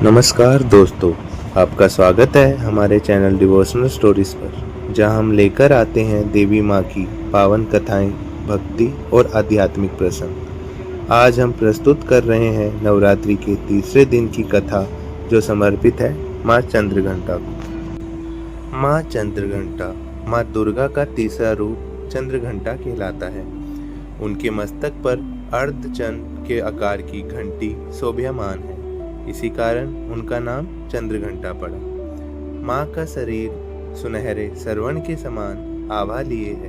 नमस्कार दोस्तों, आपका स्वागत है हमारे चैनल डिवोशनल स्टोरीज पर, जहां हम लेकर आते हैं देवी माँ की पावन कथाएं, भक्ति और आध्यात्मिक प्रसंग। आज हम प्रस्तुत कर रहे हैं नवरात्रि के तीसरे दिन की कथा, जो समर्पित है माँ चंद्रघंटा को। माँ चंद्रघंटा माँ दुर्गा का तीसरा रूप चंद्रघंटा कहलाता है। उनके मस्तक पर अर्धचंद्र के आकार की घंटी शोभायमान है, इसी कारण उनका नाम चंद्रघंटा पड़ा। माँ का शरीर सुनहरे सरवण के समान आभा लिए है।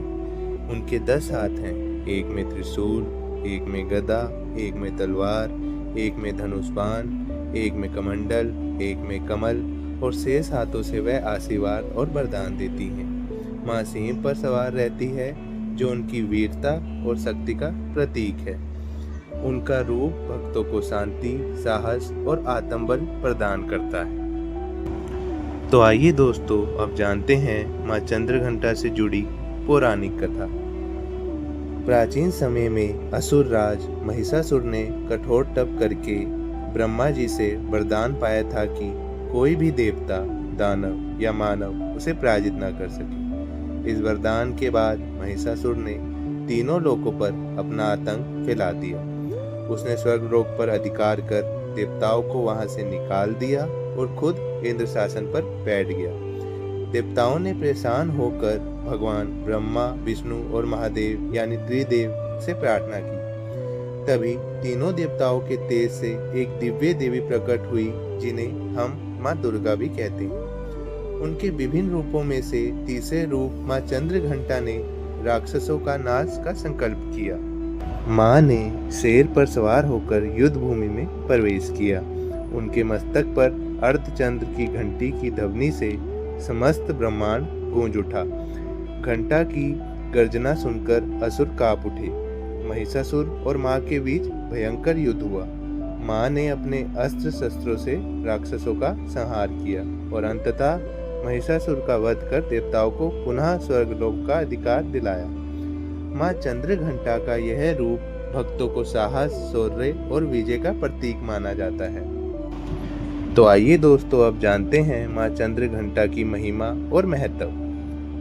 उनके 10 हाथ हैं, एक में त्रिशूल, एक में गदा, एक में तलवार, एक में धनुष बाण, एक में कमंडल, एक में कमल, और शेष हाथों से वह आशीर्वाद और वरदान देती हैं। माँ सिंह पर सवार रहती है, जो उनकी वीरता और शक्ति का प्रतीक है। उनका रूप भक्तों को शांति, साहस और आत्मबल प्रदान करता है। तो आइए दोस्तों, अब जानते हैं माँ चंद्रघंटा से जुड़ी पौराणिक कथा। प्राचीन समय में असुर राज महिषासुर ने कठोर तप करके ब्रह्मा जी से वरदान पाया था कि कोई भी देवता, दानव या मानव उसे पराजित न कर सके। इस वरदान के बाद महिषासुर ने तीनों लोकों पर अपना आतंक फैला दिया। उसने स्वर्ग लोक पर अधिकार कर देवताओं को वहां से निकाल दिया और खुद इंद्र शासन पर बैठ गया। देवताओं ने परेशान होकर भगवान ब्रह्मा, विष्णु और महादेव यानी त्रिदेव से प्रार्थना की। तभी तीनों देवताओं के तेज से एक दिव्य देवी प्रकट हुई, जिन्हें हम माँ दुर्गा भी कहते हैं। उनके विभिन्न रूपों में से तीसरे रूप माँ चंद्रघंटा ने राक्षसों का नाश का संकल्प किया। माँ ने शेर पर सवार होकर युद्ध भूमि में प्रवेश किया। उनके मस्तक पर अर्धचंद्र की घंटी की ध्वनि से समस्त ब्रह्मांड गूंज उठा। घंटा की गर्जना सुनकर असुर कांप उठे। महिषासुर और माँ के बीच भयंकर युद्ध हुआ। माँ ने अपने अस्त्र शस्त्रों से राक्षसों का संहार किया और अंततः महिषासुर का वध कर देवताओं को पुनः स्वर्गलोक का अधिकार दिलाया। माँ चंद्रघंटा का यह रूप भक्तों को साहस, शौर्य और विजय का प्रतीक माना जाता है। तो आइए दोस्तों, अब जानते हैं माँ चंद्रघंटा की महिमा और महत्व।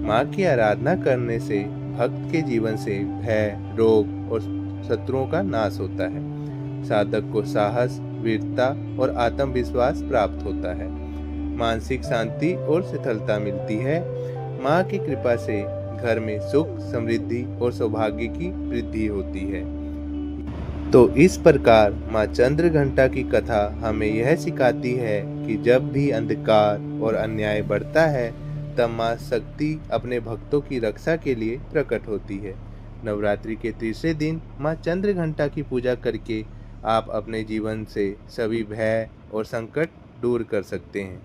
माँ की आराधना करने से भक्त के जीवन से भय, रोग और शत्रुओं का नाश होता है। साधक को साहस, वीरता और आत्मविश्वास प्राप्त होता है। मानसिक शांति और शिथिलता मिलती है। माँ की कृपा से घर में सुख, समृद्धि और सौभाग्य की वृद्धि होती है। तो इस प्रकार माँ चंद्रघंटा की कथा हमें यह सिखाती है कि जब भी अंधकार और अन्याय बढ़ता है, तब माँ शक्ति अपने भक्तों की रक्षा के लिए प्रकट होती है। नवरात्रि के तीसरे दिन माँ चंद्रघंटा की पूजा करके आप अपने जीवन से सभी भय और संकट दूर कर सकते हैं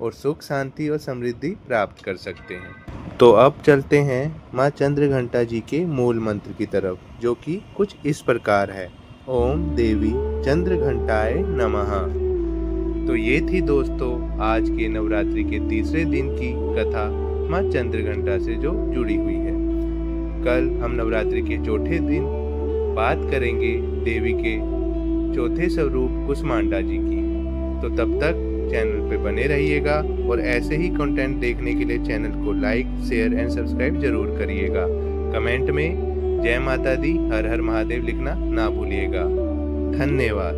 और सुख, शांति और समृद्धि प्राप्त कर सकते हैं। तो अब चलते हैं माँ चंद्रघंटा जी के मूल मंत्र की तरफ, जो कि कुछ इस प्रकार है। ओम देवी चंद्रघंटाय नमः। तो ये थी दोस्तों आज के नवरात्रि के तीसरे दिन की कथा माँ चंद्रघंटा से जो जुड़ी हुई है। कल हम नवरात्रि के चौथे दिन बात करेंगे देवी के चौथे स्वरूप कुष्मांडा जी की। तो तब तक चैनल पे बने रहिएगा और ऐसे ही कंटेंट देखने के लिए चैनल को लाइक, शेयर एंड सब्सक्राइब जरूर करिएगा। कमेंट में जय माता दी, हर हर महादेव लिखना ना भूलिएगा। धन्यवाद।